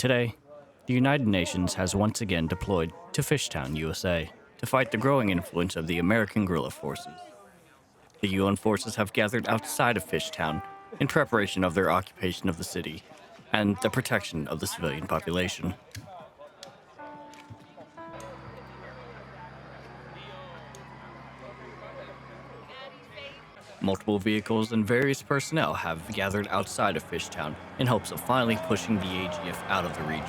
Today, the United Nations has once again deployed to Fishtown, USA, to fight the growing influence of the American guerrilla forces. The UN forces have gathered outside of Fishtown in preparation of their occupation of the city and the protection of the civilian population. Multiple vehicles and various personnel have gathered outside of Fishtown in hopes of finally pushing the AGF out of the region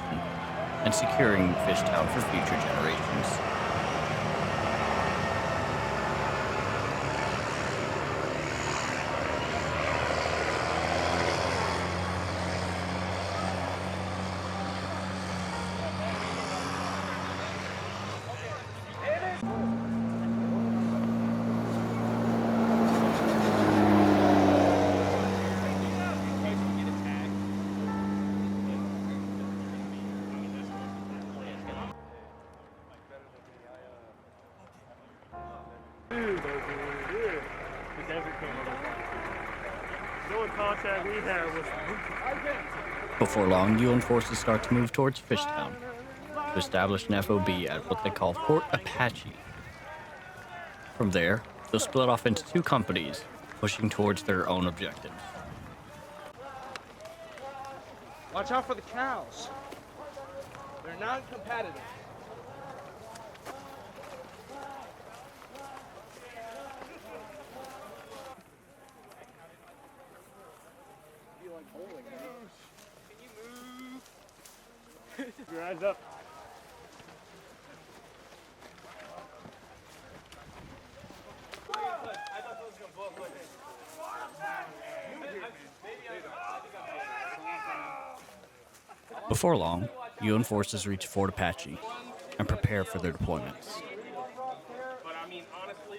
and securing Fishtown for future generations. Before long, UN forces start to move towards Fishtown to establish an FOB at what they call Fort Apache. From there, they'll split off into two companies, pushing towards their own objectives. Watch out for the cows. They're non-competitive. Can you move? Your eyes up. Before long, UN forces reach Fort Apache and prepare for their deployments. But I mean, honestly,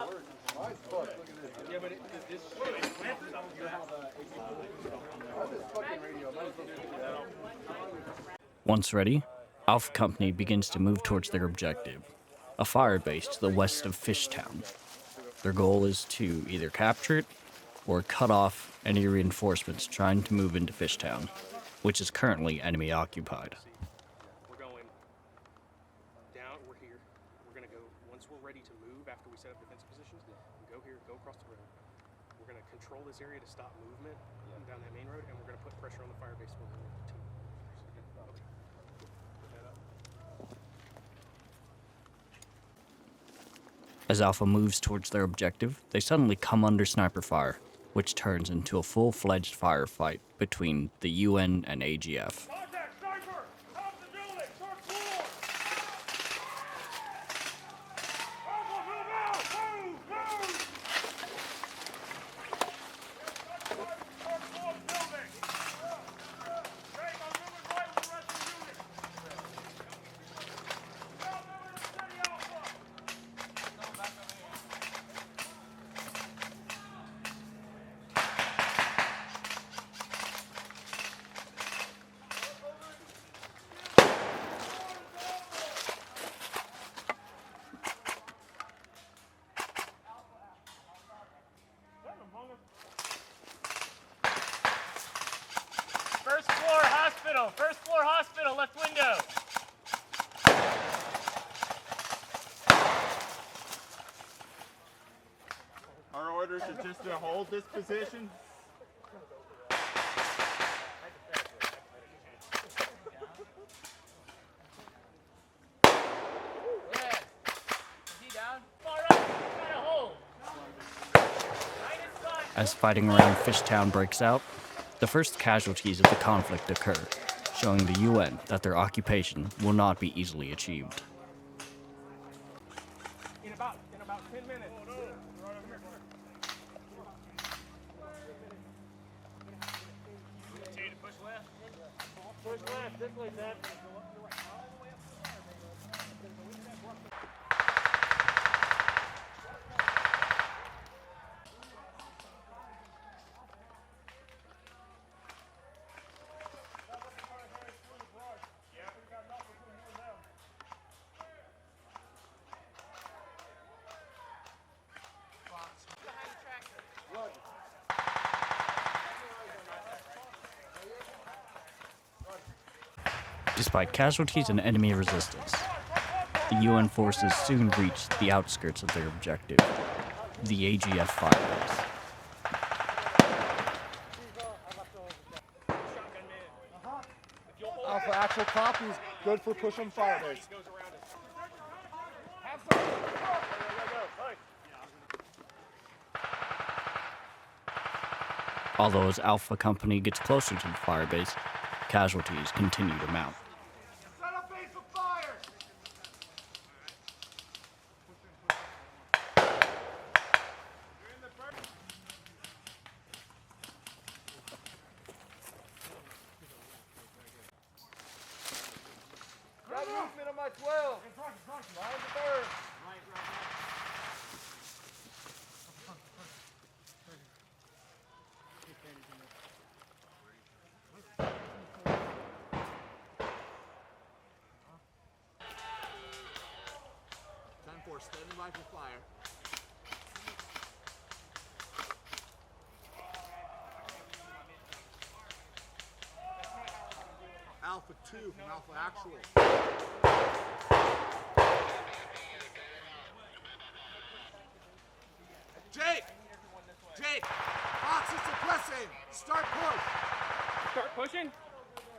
Once ready, Alpha Company begins to move towards their objective, a fire base to the west of Fishtown. Their goal is to either capture it or cut off any reinforcements trying to move into Fishtown, which is currently enemy occupied. we're going down. We're here. We're gonna go once we're ready to move. After we set up defensive positions, we go here, go across the road. We're gonna control this area to stop movement down that main road, and we're gonna put pressure on the fire base. We're going to. As Alpha moves towards their objective, they suddenly come under sniper fire, which turns into a full-fledged firefight between the UN and AGF. Contact sniper! Top the building! Short floor! Alpha, move out! Move! Move! Short floor building! Jade, I'm moving right with the rest of the unit! Now moving to city Alpha! First floor hospital, left window. Our orders are just to hold this position. As fighting around Fishtown breaks out, the first casualties of the conflict occur, showing the UN that their occupation will not be easily achieved. In about 10 minutes. Jade, push left. Push left, this way, Dad. Despite casualties and enemy resistance, the UN forces soon reached the outskirts of their objective, the AGF firebase. Alpha, actual copies, good for pushing firebase. Although as Alpha Company gets closer to the firebase, casualties continue to mount. Set up base of fire! Got movement on my 12. Mine's the third. Standing by for fire. Alpha 2 from Alpha Actual. Jade! Jade! Fox is suppressing! Start push! Start pushing?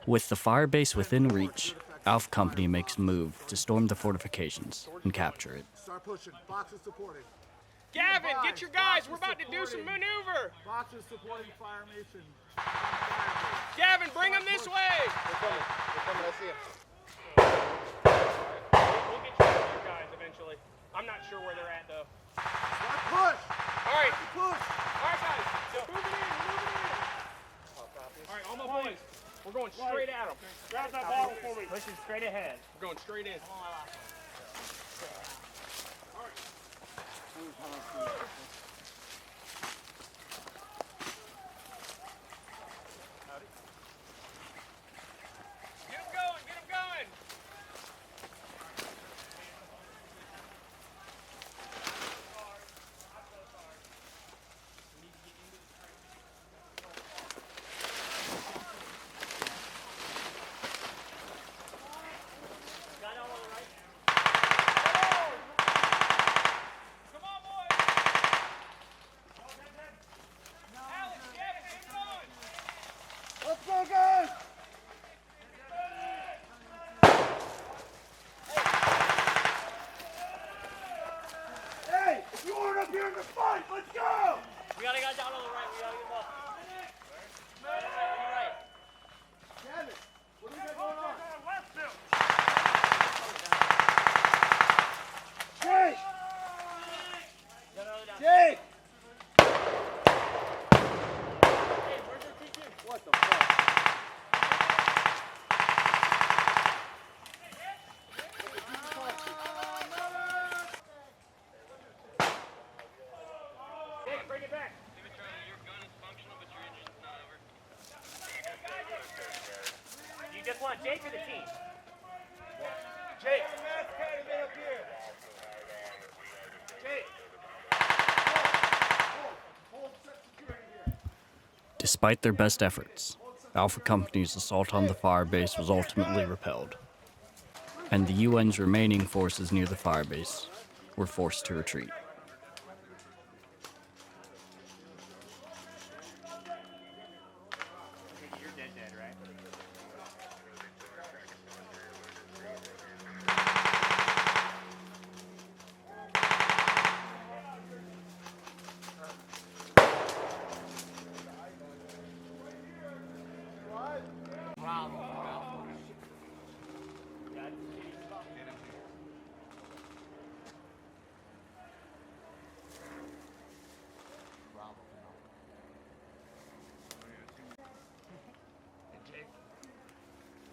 With the firebase within reach, Alpha Company makes a move to storm the fortifications and capture it. Start pushing. Fox is supporting. Gavin, get your guys. We're about to do some maneuver. Fox is supporting formation. Gavin, bring them this way. They're coming. I see him. We'll get your guys eventually. I'm not sure where they're at, though. Start push! All right. Push! All right, guys. Move it in. All right, all my boys. We're going straight at them. Grab that bottle for me. Pushing straight ahead. We're going straight in. Get them going. Get them going. Come on, boys. Alex, Gavin, get them on. Let's go, guys! Hey, if you aren't up here in the fight, let's go! We gotta get down on the right. We gotta get off. Right. Damn it! What do we got going on? Left him. Jake! Get another down. Jake! Hey, where's your TQ? What the fuck? Hey, bring it back. You just want Jake or the team? Jake! Get up here! Jake! Hold set security here. Despite their best efforts, Alpha Company's assault on the firebase was ultimately repelled, and the UN's remaining forces near the firebase were forced to retreat. You're dead, right?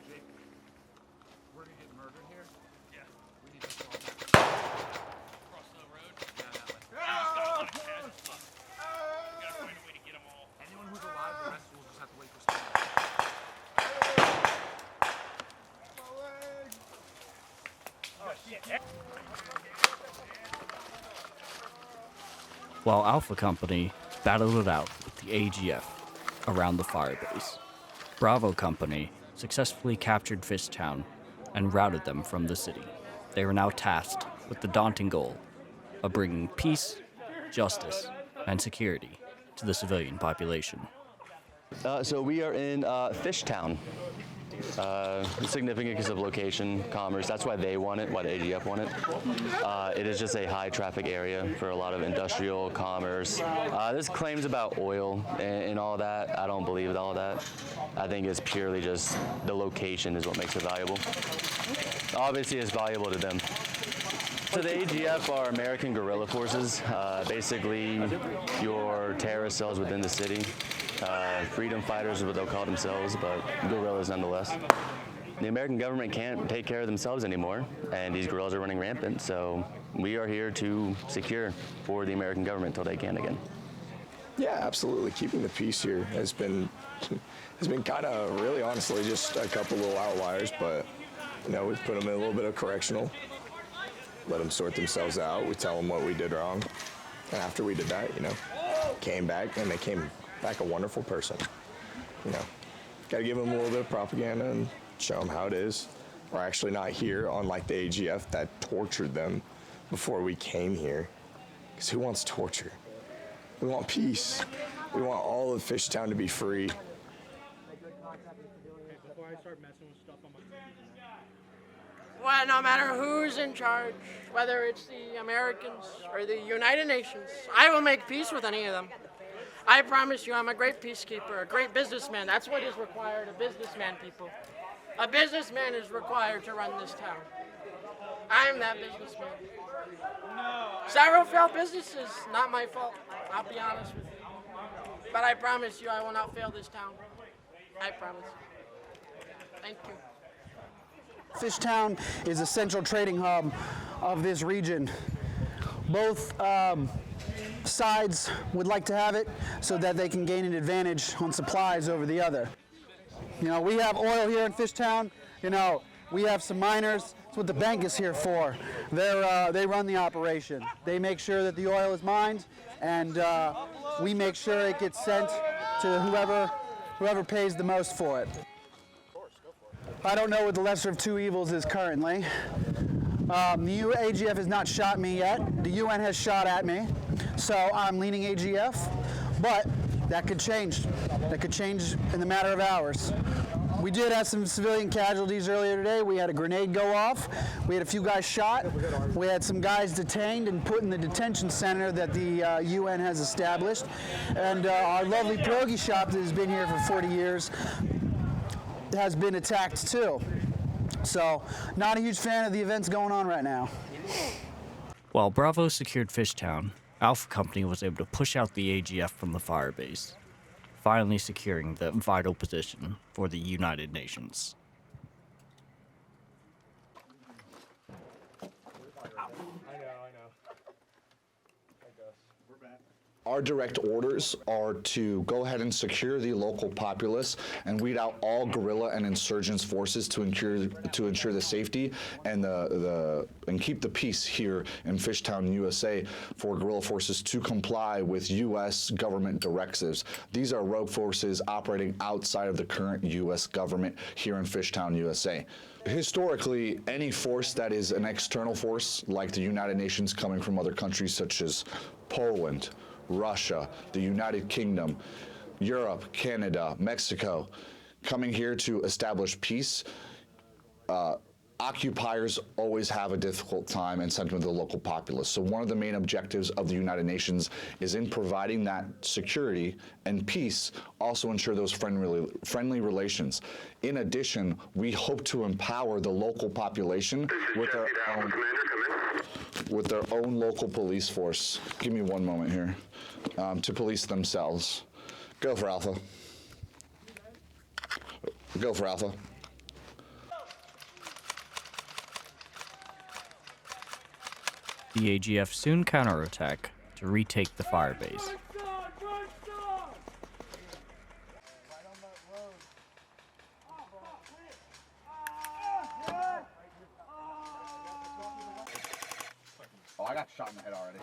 Jake, we're gonna get murdered here. Yeah. We need to fall back. Cross the road. Yeah, that way. Gotta find a way to get them all. Anyone who's alive, the rest will just have to wait for spawn. Oh, shit. While Alpha Company battled it out with the AGF around the firebase, Bravo Company successfully captured Fishtown and routed them from the city. They were now tasked with the daunting goal of bringing peace, justice, and security to the civilian population. So we are in Fishtown. Significance of location, commerce, that's why they want it, why the AGF want it. It is just a high traffic area for a lot of industrial commerce. There's claims about oil and all that. I don't believe all that. I think it's purely just the location is what makes it valuable. Obviously it's valuable to them. So the AGF are American Guerrilla Forces, basically your terrorist cells within the city. Freedom fighters is what they'll call themselves, but guerrillas nonetheless. The American government can't take care of themselves anymore, and these guerrillas are running rampant, so we are here to secure for the American government until they can again. Yeah, absolutely. Keeping the peace here has been kind of, really honestly, just a couple little outliers, but, you know, we've put them in a little bit of correctional, let them sort themselves out, we tell them what we did wrong, and after we did that, you know, came back, and they came back a wonderful person. You know, got to give them a little bit of propaganda and show them how it is. We're actually not here, unlike the AGF that tortured them before we came here. Because who wants torture? We want peace. We want all of Fishtown to be free. Before I start messing with stuff on my Well, no matter who's in charge, whether it's the Americans or the United Nations, I will make peace with any of them. I promise you I'm a great peacekeeper, a great businessman. That's what is required of businessman, people. A businessman is required to run this town. I'm that businessman. Several failed businesses, not my fault, I'll be honest with you. But I promise you I will not fail this town. I promise. Thank you. Fishtown is a central trading hub of this region. Both sides would like to have it so that they can gain an advantage on supplies over the other. You know, we have oil here in Fishtown. You know, we have some miners. That's what the bank is here for. They run the operation. They make sure that the oil is mined, and we make sure it gets sent to whoever pays the most for it. I don't know what the lesser of two evils is currently. The AGF has not shot me yet. The UN has shot at me, so I'm leaning AGF, but that could change. That could change in the matter of hours. We did have some civilian casualties earlier today. We had a grenade go off. We had a few guys shot. We had some guys detained and put in the detention center that the UN has established. And our lovely pierogi shop that has been here for 40 years has been attacked too. So, not a huge fan of the events going on right now. While Bravo secured Fishtown, Alpha Company was able to push out the AGF from the firebase, finally securing the vital position for the United Nations. Our direct orders are to go ahead and secure the local populace and weed out all guerrilla and insurgents forces to ensure the safety and and keep the peace here in Fishtown, USA, for guerrilla forces to comply with U.S. government directives. These are rogue forces operating outside of the current U.S. government here in Fishtown, USA. Historically, any force that is an external force, like the United Nations coming from other countries such as Poland, Russia, the United Kingdom, Europe, Canada, Mexico, coming here to establish peace, occupiers always have a difficult time and sentiment of the local populace. So one of the main objectives of the United Nations is in providing that security and peace, also ensure those friendly relations. In addition, we hope to empower the local population with their own local police force. Give me one moment here. To police themselves. Go for Alpha. Go for Alpha. The AGF soon counterattack to retake the firebase. Oh, I got shot in the head already.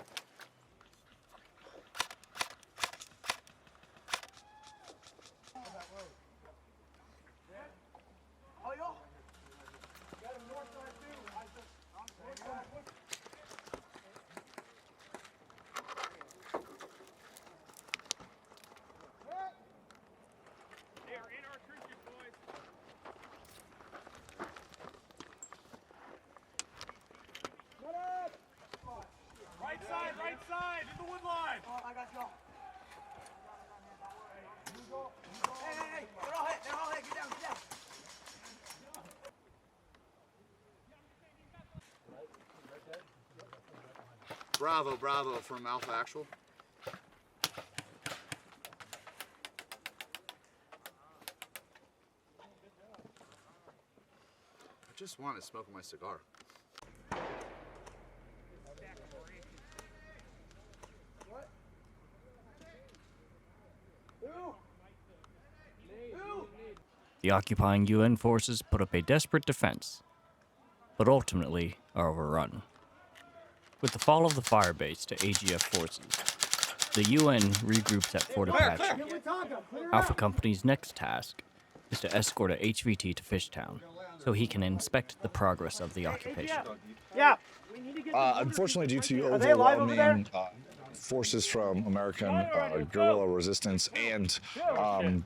Bravo, Bravo from Alpha Actual. I just wanted to smoke my cigar. The occupying UN forces put up a desperate defense, but ultimately are overrun. With the fall of the firebase to AGF forces, the UN regroups at Fort Apache. Alpha Company's next task is to escort a HVT to Fishtown so he can inspect the progress of the occupation. Yeah. Unfortunately, due to overwhelming forces from American guerrilla resistance and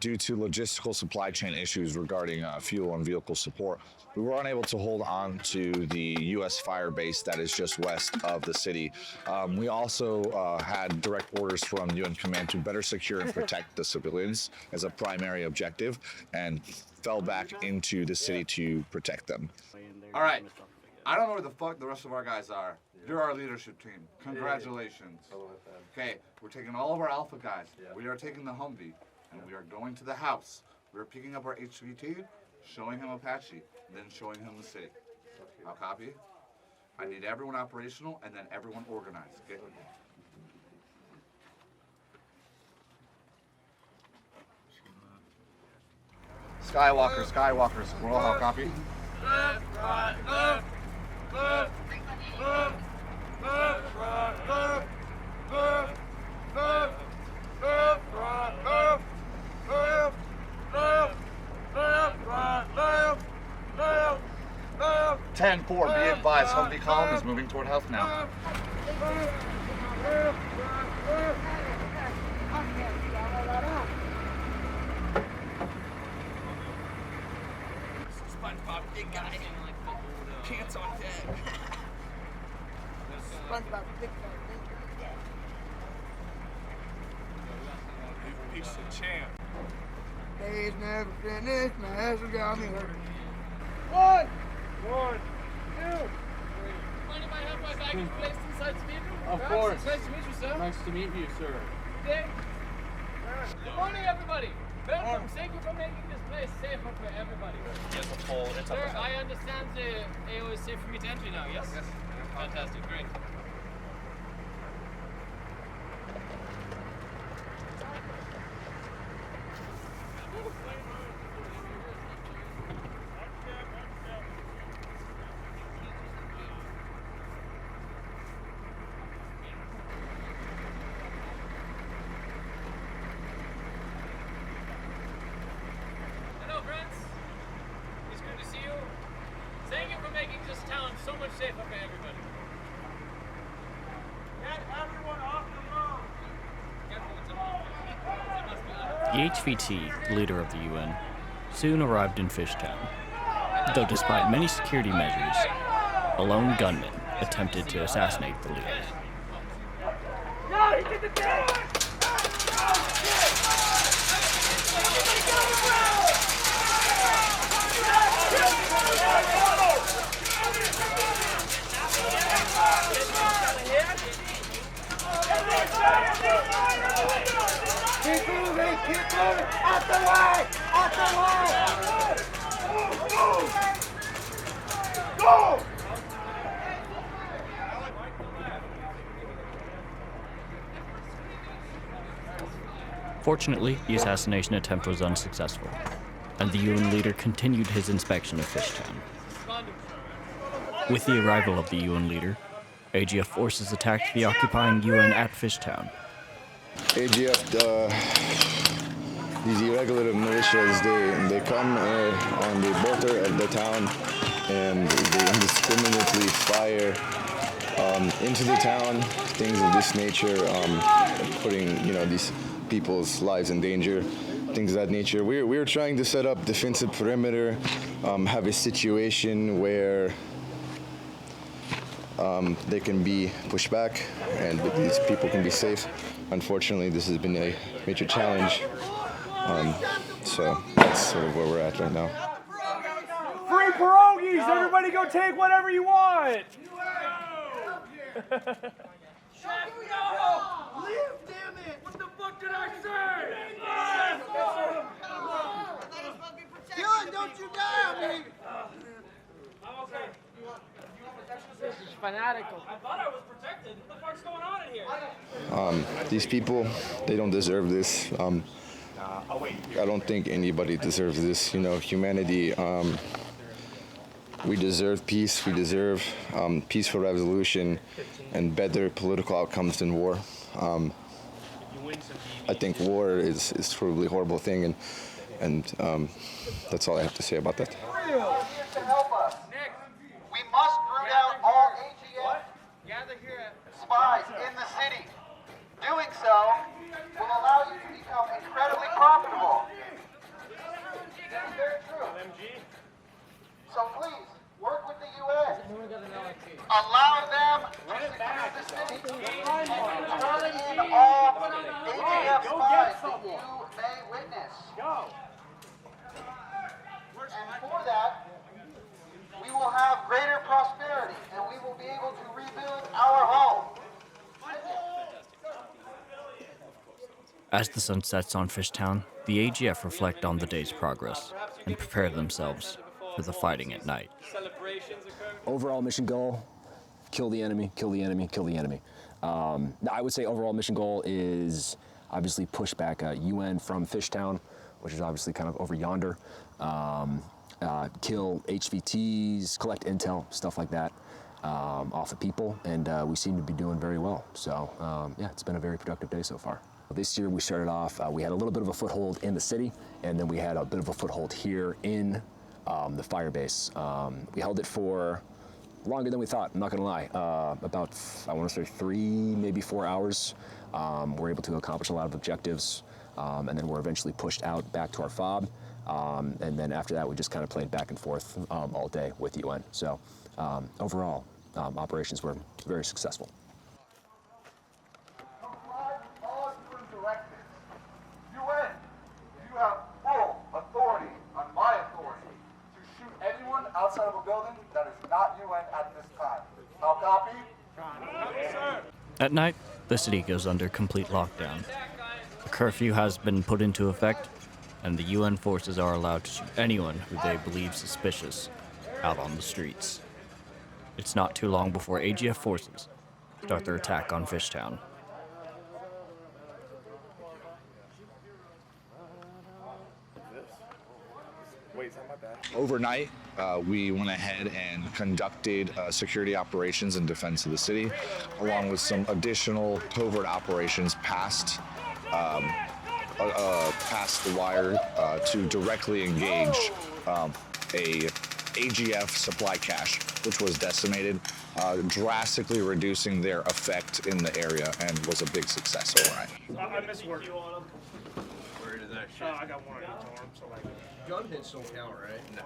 due to logistical supply chain issues regarding fuel and vehicle support, we were unable to hold on to the U.S. fire base that is just west of the city. We also had direct orders from UN Command to better secure and protect the civilians as a primary objective, and fell back into the city to protect them. All right. I don't know where the fuck the rest of our guys are. You're our leadership team. Congratulations. Okay, we're taking all of our Alpha guys. We are taking the Humvee, and we are going to the house. We're picking up our HVT, showing him Apache, and then showing him the city. I'll copy. I need everyone operational, and then everyone organized. Okay? Skywalker, squirrel, how copy? Left, right, left, left, left, left, right, left, left, left, left, right, left, left, left, left, right, left, left, left. 10-4, be advised, Humvee column is moving toward health now. SpongeBob, big guy. Pants on deck. SpongeBob, big guy. Piece of champ. Days never finished, my ass has got me hurt. One, two, three. Mind if I have my baggage placed inside the vehicle? Of course. Nice to meet you, sir. Nice to meet you, sir. Good morning, everybody. Welcome. Thank you for making this place safer for everybody. Sir, I understand the AO is safe for me to entry now, yes? Yes. Fantastic, great. Hello, friends. It's good to see you. Thank you for making this town so much safer for everybody. Get everyone off the road. The HVT, leader of the UN, soon arrived in Fishtown. Though despite many security measures, a lone gunman attempted to assassinate the leader. No, he did the thing! Keep moving! Keep moving! Out the way! Out the way! Go! Fortunately, the assassination attempt was unsuccessful, and the UN leader continued his inspection of Fishtown. With the arrival of the UN leader, AGF forces attacked the occupying UN at Fishtown. AGF, these irregular militias, they come on the border of the town, and they indiscriminately fire into the town, things of this nature, putting these people's lives in danger, things of that nature. We're trying to set up defensive perimeter, have a situation where they can be pushed back and these people can be safe. Unfortunately, this has been a major challenge, so that's sort of where we're at right now. Free pierogies! Everybody go take whatever you want! Leave, damn it! What the fuck did I say? Dylan, don't you die on me! I'm okay. This is fanatical. I thought I was protected. What the fuck's going on in here? These people, they don't deserve this. I don't think anybody deserves this. You know, humanity, we deserve peace. We deserve peaceful resolution and better political outcomes than war. I think war is truly a horrible thing, and that's all I have to say about that. To help us. We must root out all AGF spies in the city. Doing so will allow you to become incredibly profitable. This is very true. So please, work with the UN. Allow them to secure the city and turn in all AGF spies that you may witness. And for that, we will have greater prosperity and we will be able to rebuild our home. As the sun sets on Fishtown, the AGF reflect on the day's progress and prepare themselves for the fighting at night. Overall mission goal, kill the enemy, kill the enemy, kill the enemy. I would say overall mission goal is obviously push back UN from Fishtown, which is obviously kind of over yonder. Kill HVTs, collect intel, stuff like that off of people, and we seem to be doing very well. So yeah, it's been a very productive day so far. This year we started off, we had a little bit of a foothold in the city, and then we had a bit of a foothold here in the fire base. We held it for longer than we thought, I'm not gonna lie. About, I wanna say 3, maybe 4 hours. We're able to accomplish a lot of objectives, and then we're eventually pushed out back to our fob. And then after that, we just kind of played back and forth all day with UN. So overall, operations were very successful. UN, you have full authority on my authority to shoot anyone outside of a building that is not UN at this time. How copy? At night, the city goes under complete lockdown. A curfew has been put into effect, and the UN forces are allowed to shoot anyone who they believe suspicious out on the streets. It's not too long before AGF forces start their attack on Fishtown. Overnight, we went ahead and conducted security operations in defense of the city, along with some additional covert operations past the wire to directly engage a AGF supply cache, which was decimated, drastically reducing their effect in the area, and was a big success overnight. I missed work. Where did that shit? I got one on each arm, so like. Gun hits don't count, right? No.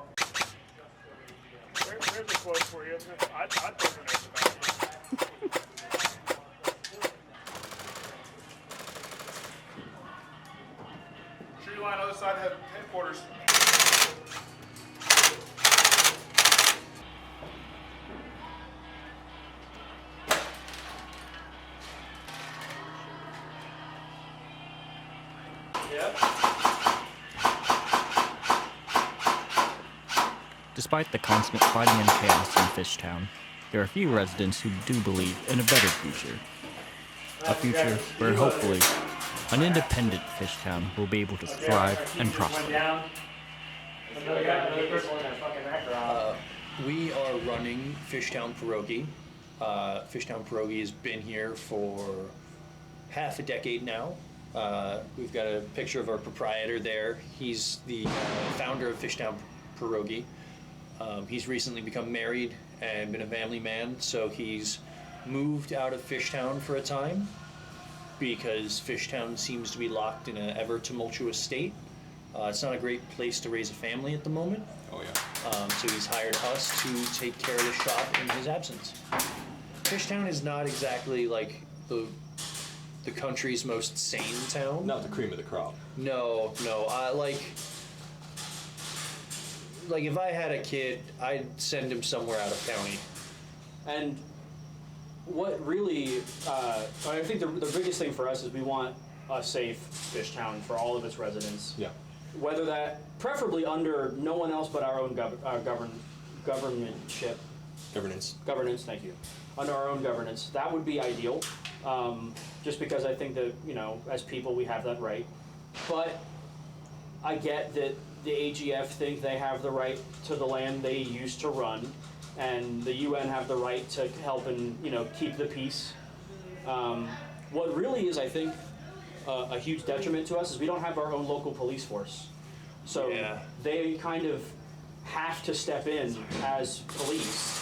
Where's the quote for you? I'd put it in the Tree line other side of headquarters. Despite the constant fighting and chaos in Fishtown, there are a few residents who do believe in a better future. A future where hopefully an independent Fishtown will be able to thrive and prosper. We are running Fishtown Pierogi. Fishtown Pierogi has been here for half a decade now. We've got a picture of our proprietor there. He's the founder of Fishtown Pierogi. He's recently become married and been a family man, so he's moved out of Fishtown for a time because Fishtown seems to be locked in an ever tumultuous state. It's not a great place to raise a family at the moment. Oh yeah. So he's hired us to take care of the shop in his absence. Fishtown is not exactly like the country's most sane town. Not the cream of the crop. No. Like if I had a kid, I'd send him somewhere out of county. And what really, I think the biggest thing for us is we want a safe Fishtown for all of its residents. Yeah. Whether that, preferably under no one else but our own governmentship. Governance, thank you. Under our own governance, that would be ideal. Just because I think that, you know, as people we have that right. But I get that the AGF think they have the right to the land they used to run, and the UN have the right to help and, you know, keep the peace. What really is, I think, a huge detriment to us is we don't have our own local police force. So they kind of have to step in as police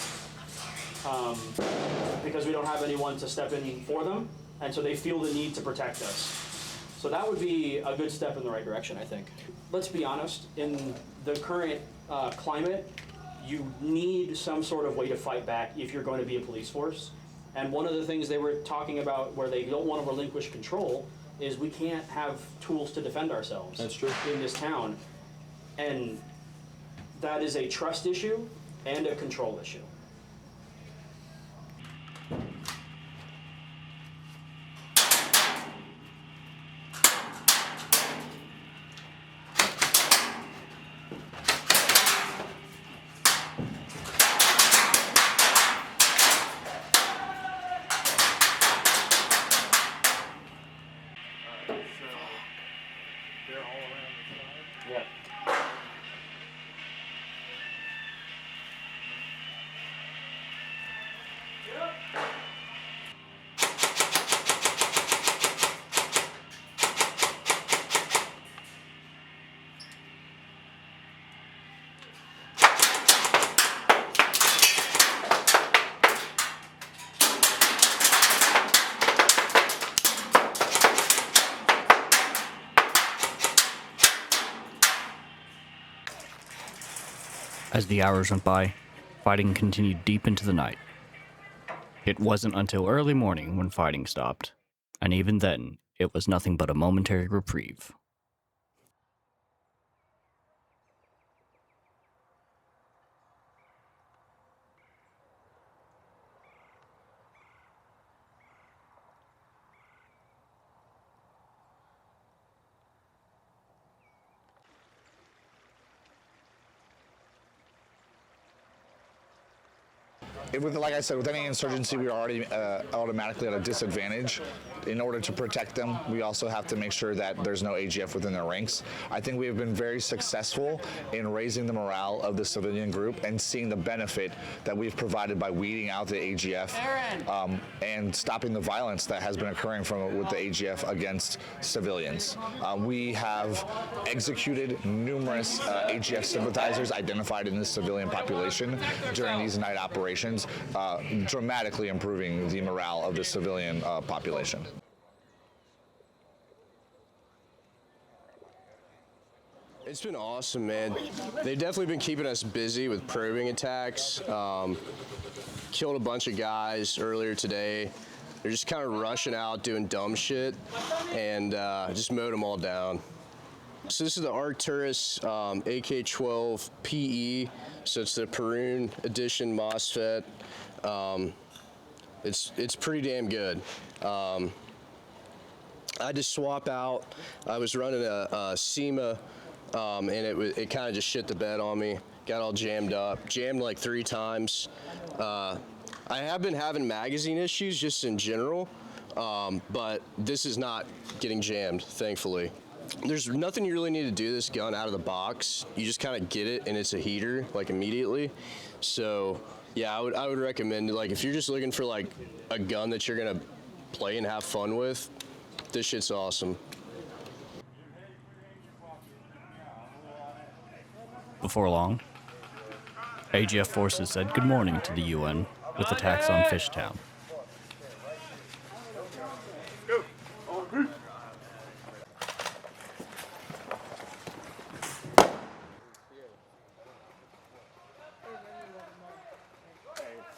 because we don't have anyone to step in for them, and so they feel the need to protect us. So that would be a good step in the right direction, I think. Let's be honest, in the current climate, you need some sort of way to fight back if you're going to be a police force. And one of the things they were talking about where they don't want to relinquish control is we can't have tools to defend ourselves. That's true. In this town. And that is a trust issue and a control issue. As the hours went by, fighting continued deep into the night. It wasn't until early morning when fighting stopped, and even then, it was nothing but a momentary reprieve. Like I said, with any insurgency, we are already automatically at a disadvantage. In order to protect them, we also have to make sure that there's no AGF within their ranks. I think we have been very successful in raising the morale of the civilian group and seeing the benefit that we've provided by weeding out the AGF and stopping the violence that has been occurring with the AGF against civilians. We have executed numerous AGF sympathizers identified in the civilian population during these night operations, dramatically improving the morale of the civilian population. It's been awesome, man. They've definitely been keeping us busy with probing attacks. Killed a bunch of guys earlier today. They're just kind of rushing out, doing dumb shit, and just mowed them all down. So this is the Arcturus AK-12 PE. So it's the Perun edition MOSFET. It's pretty damn good. I had to swap out. I was running a SEMA, and it kind of just shit the bed on me. Got all jammed up. Jammed like 3 times. I have been having magazine issues just in general, but this is not getting jammed, thankfully. There's nothing you really need to do this gun out of the box. You just kind of get it, and it's a heater, like, immediately. So, yeah, I would recommend, like, if you're just looking for, like, a gun that you're going to play and have fun with, this shit's awesome. Before long, AGF forces said good morning to the UN with attacks on Fishtown.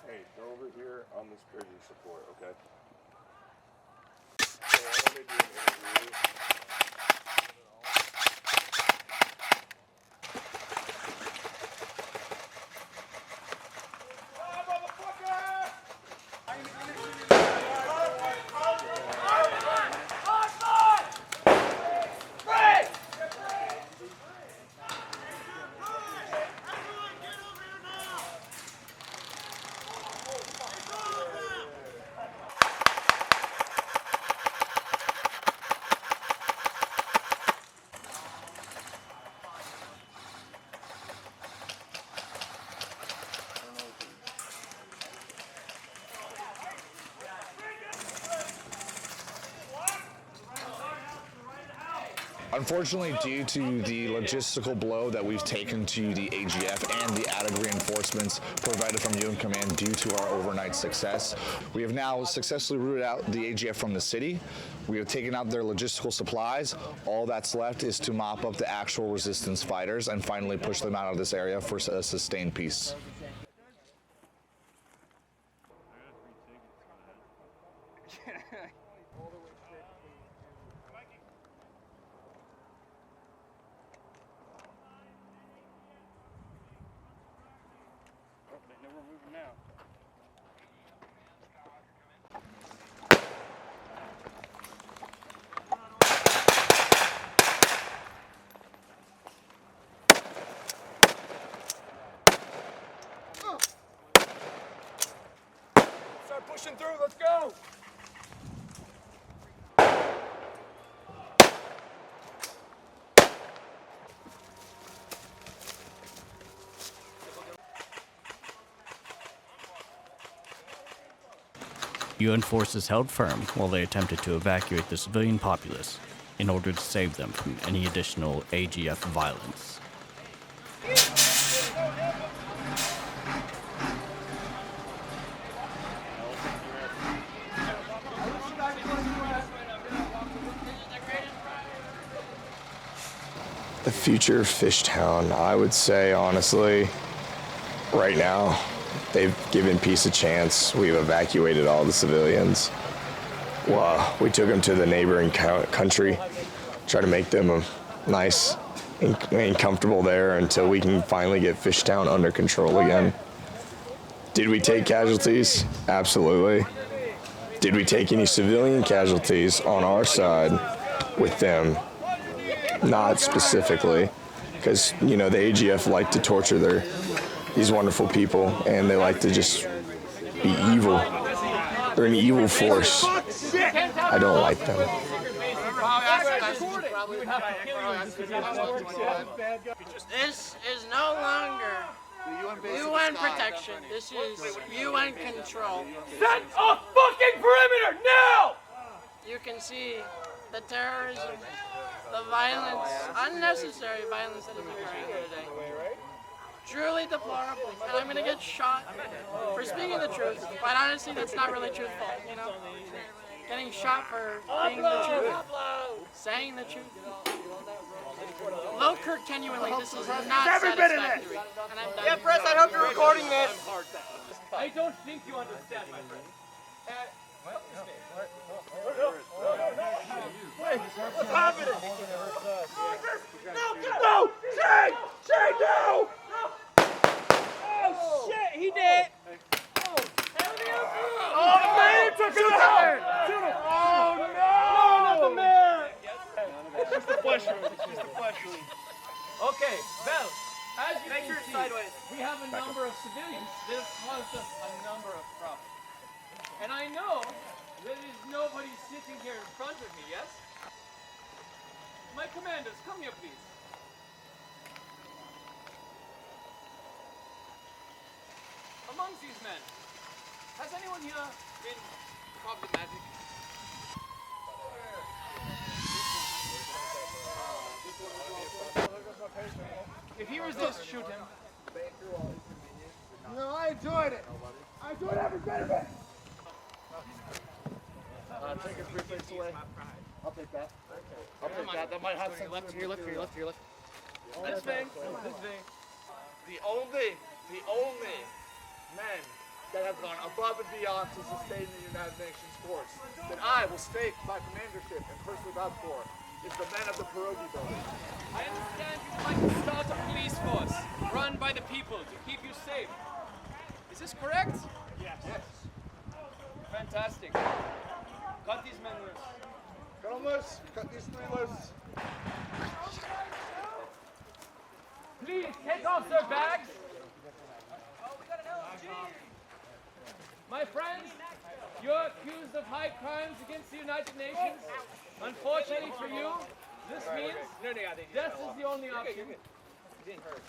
Hey, go over here on this bridge and support, okay? Unfortunately, due to the logistical blow that we've taken to the AGF and the added reinforcements provided from UN Command due to our overnight success, we have now successfully rooted out the AGF from the city. We have taken out their logistical supplies. All that's left is to mop up the actual resistance fighters and finally push them out of this area for a sustained peace. Start pushing through, let's go! UN forces held firm while they attempted to evacuate the civilian populace in order to save them from any additional AGF violence. The future of Fishtown, I would say, honestly, right now, they've given peace a chance. We've evacuated all the civilians. Well, we took them to the neighboring country, try to make them nice and comfortable there until we can finally get Fishtown under control again. Did we take casualties? Absolutely. Did we take any civilian casualties on our side with them? Not specifically, because, you know, the AGF like to torture these wonderful people, and they like to just be evil. They're an evil force. I don't like them. This is no longer UN protection. This is UN control. Set a fucking perimeter now! You can see the terrorism, the violence, unnecessary violence that is occurring here today. Truly deplorable. And I'm gonna get shot for speaking the truth. But honestly, that's not really truthful, you know? Getting shot for being the truth, saying the truth. Low Kirk, genuinely, this is not satisfactory. And I'm done. Yeah, press, I hope you're recording this. I don't think you understand, my friend. Wait, what's happening? No! Jade! Jade, no! Oh, shit, he did! Oh, the man took it out! Oh, no! No, not the man! It's just the flesh wound. It's just the flesh wound. Okay, well, as you can see, we have a number of civilians that have caused us a number of problems. And I know there is nobody sitting here in front of me, yes? My commanders, come here, please. Amongst these men, has anyone here been problematic? If he resists, shoot him. No, I enjoyed it. I enjoyed every bit of it. Take your briefcase away. I'll take that. I'll take that. That might have some left to your left, to your left, to your left. This thing. This thing. The only men that have gone above and beyond to sustain the United Nations force that I will stake my commandership and personally vouch for is the men of the Pierogi building. I understand you would like to start a police force run by the people to keep you safe. Is this correct? Yes. Fantastic. Cut these men loose. Cut them loose. Cut these three loose. Please take off their bags. My friends, you're accused of high crimes against the United Nations. Unfortunately for you, this means death is the only option.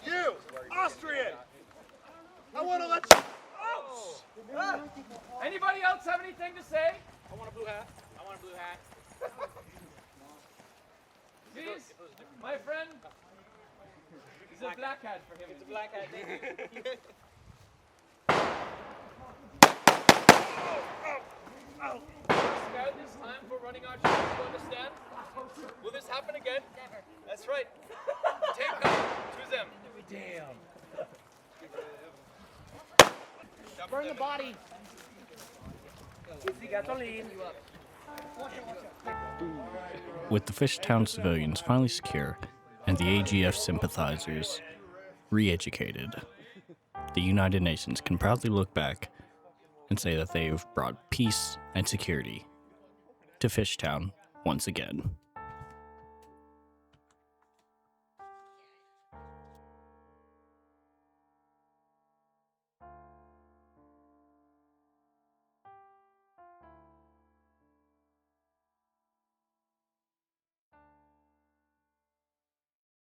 You, Austrian! I want to let you out! Anybody else have anything to say? I want a blue hat. I want a blue hat. Please. My friend, it's a black hat for him. It's a black hat. Scared this time for running our show, you understand? Will this happen again? Never. That's right. Take cover. Choose them. Damn. Burn the body. With the Fishtown civilians finally secure and the AGF sympathizers re-educated, the United Nations can proudly look back and say that they've brought peace and security to Fishtown once again.